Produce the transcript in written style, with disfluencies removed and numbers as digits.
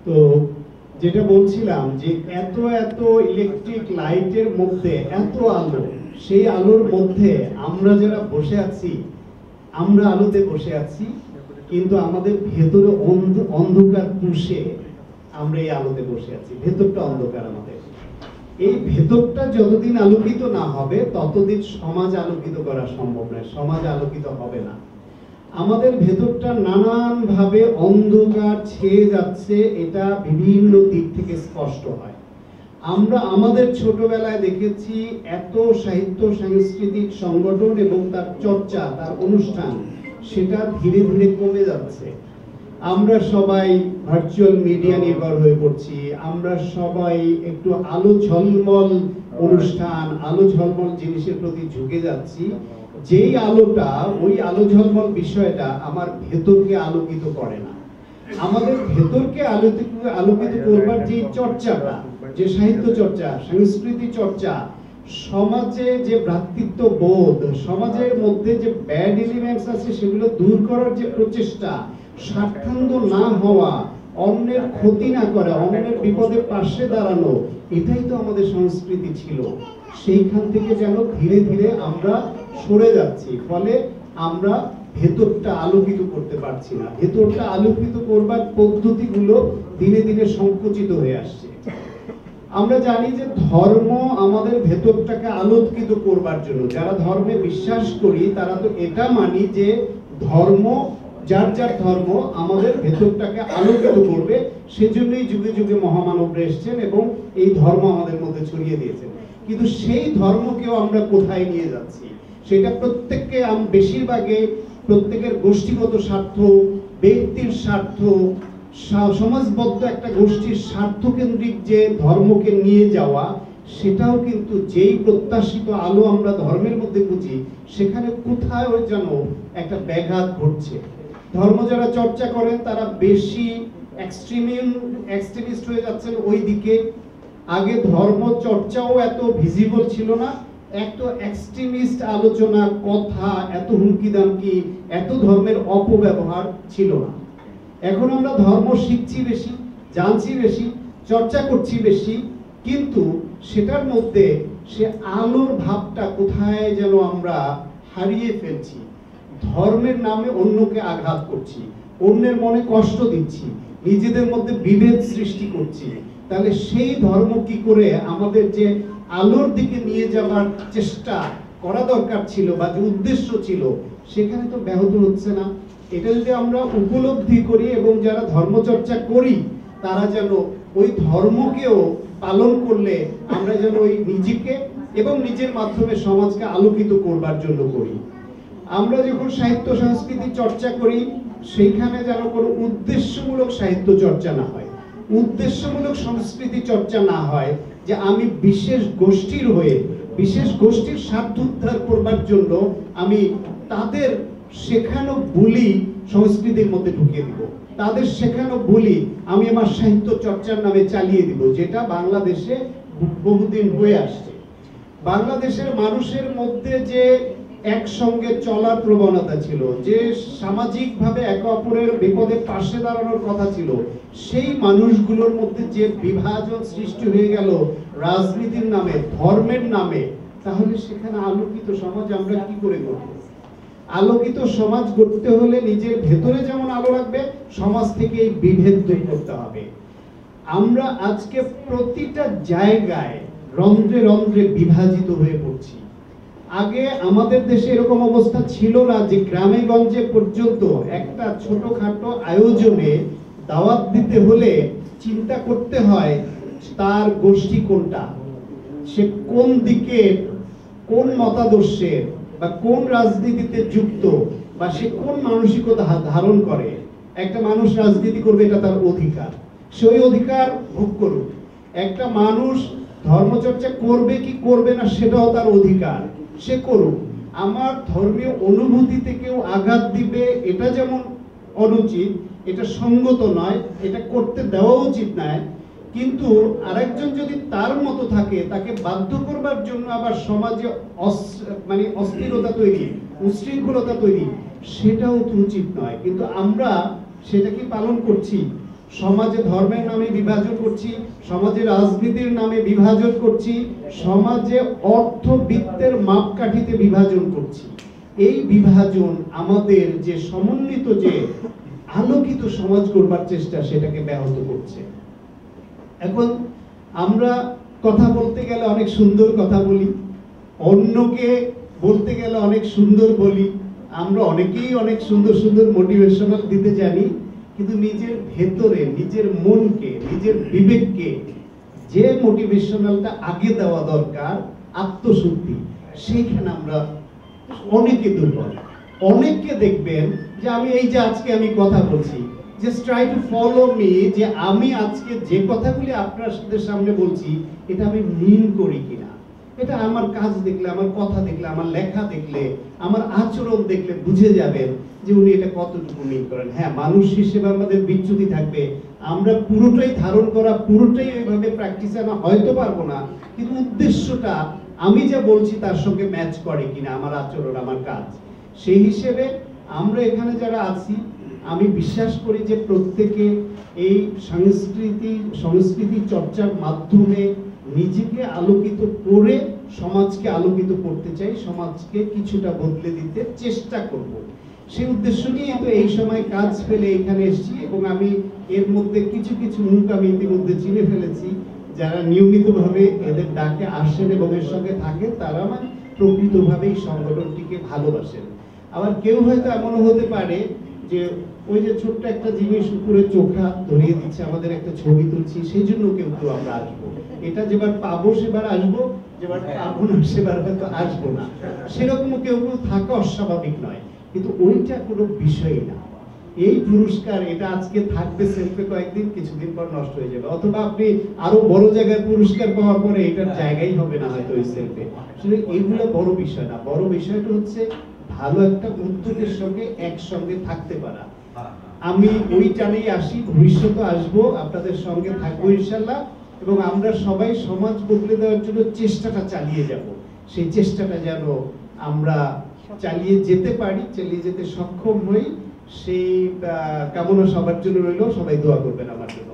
তো যেটা বলছিলাম যে এত এত ইলেকট্রিক লাইটের মধ্যে এত আলো, সেই আলোর মধ্যে আমরা যারা বসে আছি, আমরা আলোতে বসে আছি, কিন্তু আমাদের ভেতরে অন্ধকার পুষে আমরা এই আলোতে বসে আছি। ভেতরটা অন্ধকার আমাদের। এই ভেতরটা যতদিন আলোকিত না হবে ততদিন সমাজ আলোকিত করা সম্ভব নয়, সমাজ আলোকিত হবে না। আমাদের ভেতরটা নানান ভাবে অন্ধকার ছেয়ে যাচ্ছে, এটা বিভিন্ন দিক থেকে স্পষ্ট হয়। আমরা আমাদের ছোটবেলায় দেখেছি এত সাহিত্য সাংস্কৃতিক সংগঠন এবং তার চর্চা, তার অনুষ্ঠান, সেটা ধীরে ধীরে কমে যাচ্ছে। আমরা সবাই ভার্চুয়াল মিডিয়া নির্ভর হয়ে পড়ছি। আমরা সবাই একটু আলো ঝলমল অনুষ্ঠান, আলো ঝলমল জিনিসের প্রতি ঝুঁকে যাচ্ছি। যেই আলোটা, ওই আলো ঝলমল বিষয়টা আমার ভেতরকে আলোকিত করে না। আমাদের ভেতরকে আলোকিত করবার যে চর্চাটা, যে সাহিত্য চর্চা, সংস্কৃতি চর্চা, সমাজে যে ভ্রাতৃত্ব বোধ, সমাজের মধ্যে যে ব্যাড এলিমেন্টস আছে সেগুলো দূর করার যে প্রচেষ্টা, স্বার্থান্ধ না হওয়া, অন্যের ক্ষতি না করা, অন্যের বিপদে পাশে দাঁড়ানো, এটাই তো আমাদের সংস্কৃতি ছিল। সেইখান থেকে যেন ধীরে ধীরে আমরা সরে যাচ্ছি, ফলে আমরা ভেতরটা আলোকিত করতে পারছি না। ভেতরটা আলোকিত করবার পদ্ধতিগুলো দিনে দিনে সংকুচিত হয়ে আসছে। আমরা জানি যে ধর্ম আমাদের ভেতরটাকে আলোকিত করবার জন্য, যারা ধর্মে বিশ্বাস করি তারা তো এটা মানি যে ধর্ম, যার যার ধর্ম আমাদের ভেতরটাকে আলোকিত করবে। সেজন্যই যুগে যুগে মহামানবরা এসেছেন এবং এই ধর্ম আমাদের মধ্যে ছড়িয়ে দিয়েছেন। কিন্তু সেই ধর্মকেও আমরা কোথায় নিয়ে যাচ্ছি? সেটা প্রত্যেককে, বেশিরভাগে প্রত্যেকের গোষ্ঠীগত স্বার্থ, ব্যক্তির স্বার্থ, সমাজবদ্ধ একটা গোষ্ঠীর স্বার্থকেন্দ্রিক যে ধর্মকে নিয়ে যাওয়া, সেটাও কিন্তু যেই প্রত্যাশিত আলো আমরা ধর্মের মধ্যে খুঁজি, সেখানে কোথায় যেন একটা ব্যাঘাত ঘটছে। ধর্ম যারা চর্চা করেন তারা বেশি এক্সট্রিমিস্ট হয়ে যাচ্ছেন ওই দিকে। আগে ধর্ম চর্চাও এত ভিজিবল ছিল না, এত এক্সট্রিমিস্ট আলোচনা, কথা, এত হুমকি দামকি, এত ধর্মের অপব্যবহার ছিল না। এখন আমরা ধর্ম শিখছি বেশি, জানছি বেশি, চর্চা করছি বেশি, কিন্তু সেটার মধ্যে সে আলোর ভাবটা কোথায় যেন আমরা হারিয়ে ফেলছি। ধর্মের নামে অন্যকে আঘাত করছি, অন্যের মনে কষ্ট দিচ্ছি, নিজেদের মধ্যে বিভেদ সৃষ্টি করছি। তাহলে সেই ধর্ম কি করে আমাদের যে আলোর দিকে নিয়ে যাওয়ার চেষ্টা করা দরকার ছিল বা যে উদ্দেশ্য ছিল, সেখানে তো ব্যাহত হচ্ছে না। এটা যদি আমরা উপলব্ধি করি এবং যারা ধর্মচর্চা করি তারা যেন ওই ধর্মকেও পালন করলে আমরা যেন ওই নিজেকে এবং নিজের মাধ্যমে সমাজকে আলোকিত করবার জন্য করি। আমরা যখন সাহিত্য সংস্কৃতি চর্চা করি সেইখানে যেন কোনো উদ্দেশ্যমূলক সাহিত্য চর্চা না হয়, উদ্দেশ্যমূলক সংস্কৃতি চর্চা না হয় যে আমি বিশেষ গোষ্ঠীর হয়ে, বিশেষ গোষ্ঠীর স্বার্থ উদ্ধার করবার জন্য আমি তাদের শেখানো বুলি সংস্কৃতির মধ্যে ঢুকিয়ে দিব, তাদের শেখানো বুলি আমি আমার সাহিত্য চর্চার নামে চালিয়ে দিব, যেটা বাংলাদেশে বহুদিন হয়ে আসছে। বাংলাদেশের মানুষের মধ্যে যে একসঙ্গে চলার প্রবণতা ছিল, যে সামাজিকভাবে একে অপরের বিপদে পাশে দাঁড়ানোর কথা ছিল, সেই মানুষগুলোর মধ্যে যে বিভাজন সৃষ্টি হয়ে গেল রাজনীতির নামে, ধর্মের নামে, তাহলে সেখানে আলোকিত সমাজ আমরা কি করে করব? আলোকিত সমাজ গড়তে হলে নিজের ভেতরে যেমন আলো লাগবে, সমাজ থেকে এই বিভেদ দূর করতে হবে। আমরা আজকে প্রতিটা জায়গায় রন্ধ্রে রন্ধ্রে বিভাজিত হয়ে পড়ছি। আগে আমাদের দেশে এরকম অবস্থা ছিল না যে গ্রামে গঞ্জে পর্যন্ত একটা ছোটখাটো আয়োজনে দাওয়াত দিতে হলে চিন্তা করতে হয় তার গোষ্ঠী কোনটা, সে কোন দিকে, কোন মতাদর্শের বা কোন রাজনীতিতে যুক্ত, বা সে কোন মানসিকতা ধারণ করে। একটা মানুষ রাজনীতি করবে, এটা তার অধিকার, সেই অধিকার ভোগ করুক। একটা মানুষ ধর্মচর্চা করবে কি করবে না সেটাও তার অধিকার, সে করুক। আমার ধর্মীয় অনুভূতিতে কেউ আঘাত দিবে, এটা যেমন অনুচিত, এটা সঙ্গত নয়, এটা করতে দেওয়া উচিত নয়। কিন্তু আরেকজন যদি তার মতো থাকে, তাকে বাধ্য করবার জন্য আবার সমাজে অস্থিরতা তৈরি, উশৃঙ্খলতা তৈরি, সেটাও তো উচিত নয়। কিন্তু আমরা সেটা কি পালন করছি? সমাজে ধর্মের নামে বিভাজন করছি, সমাজে রাজনীতির নামে বিভাজন করছি, সমাজে অর্থবিত্তের মাপকাঠিতে বিভাজন করছি। এই বিভাজন আমাদের যে সমন্বিত যে আলোকিত সমাজ করবার চেষ্টা সেটাকে ব্যাহত করছে। এখন আমরা কথা বলতে গেলে অনেক সুন্দর কথা বলি, অন্যকে বলতে গেলে অনেক সুন্দর বলি, আমরা অনেকেই অনেক সুন্দর সুন্দর মোটিভেশনাল দিতে জানি, কিন্তু নিজের ভেতরে নিজের মনকে নিজের বিবেককে যে মোটিভেশনালটা আগে দেওয়া দরকার, আত্মশুদ্ধি, সেইখানে আমরা অনেকে দুর্বল। অনেককে দেখবেন যে আমি এই যে আজকে আমি কথা বলছি, just try to follow me, যে আমি আজকে যে কথাগুলি আপনাদের সামনে বলছি এটা আমি মিন করি কিনা, এটা আমার কাজ দেখলে, আমার কথা দেখলে, আমার লেখা দেখলে, আমার আচরণ দেখলে বুঝে যাবেন যে উনি এটা কতটুকু মিন করেন। হ্যাঁ, মানুষ হিসেবে আমাদের বিচ্যুতি থাকবে, আমরা পুরোটাই ধারণ করা, পুরোটাই ওইভাবে প্র্যাকটিসে আনা হয়তো পারবো না, কিন্তু উদ্দেশ্যটা আমি যা বলছি তার সঙ্গে ম্যাচ করে কিনা আমার আচরণ, আমার কাজ। সেই হিসেবে আমরা এখানে যারা আছি, আমি বিশ্বাস করি যে প্রত্যেকে এই সংস্কৃতি চর্চার মাধ্যমে নিজেকে আলোকিত করে সমাজকে আলোকিত করতে চাই, সমাজকে কিছুটা বদলে দিতে চেষ্টা করব। সেই উদ্দেশ্য নিয়ে তো এই সময় কাজ পেলে এখানে এসেছি, এবং আমি এর মধ্যে কিছু কিছু মুখ আমি ইতিমধ্যে চিনে ফেলেছি, যারা নিয়মিতভাবে এদের ডাকে আসেন এবং এর সঙ্গে থাকেন, তারা মানে প্রকৃতভাবেই সংগঠনটিকে ভালোবাসেন। আবার কেউ হয়তো এমনও হতে পারে যে ওই যে ছোট্ট একটা জিনিস উপরে চোখা ধরিয়ে দিচ্ছে, আমাদের একটা ছবি তুলছি, সেই জন্য কেউ কেউ আমরা আসবো, এটা যেবার পাবো সেবার আসবো, যেবার পাবো না সেবার হয়তো আসবো না, সেরকমও কেউ কেউ থাকা অস্বাভাবিক নয়, কিন্তু ওইটা কোনো বিষয় না। এই পুরস্কার এটা আজকে থাকবে সেলফে কয়েকদিন, কিছুদিন পর নষ্ট হয়ে যাবে, অথবা আপনি আরো বড় জায়গায় পুরস্কার পাওয়ার পরে এটার জায়গাই হবে না হয়তো ওই সেলফে। আসলে এইগুলো বড় বিষয় না, বড় বিষয়টা হচ্ছে ভালো একটা উদ্যোগের সঙ্গে একসঙ্গে থাকতে পারা। আমি ওই টানেই আসি, ভবিষ্যতে আসবো, আপনাদের সঙ্গে থাকবো ইনশাল্লাহ, এবং আমরা সবাই সমাজ বদলে দেওয়ার জন্য চেষ্টাটা চালিয়ে যাব। সেই চেষ্টাটা যেন আমরা চালিয়ে যেতে পারি, চালিয়ে যেতে সক্ষম হই, সেই কামনা সবার জন্য রইল। সবাই দোয়া করবেন আমার জন্য।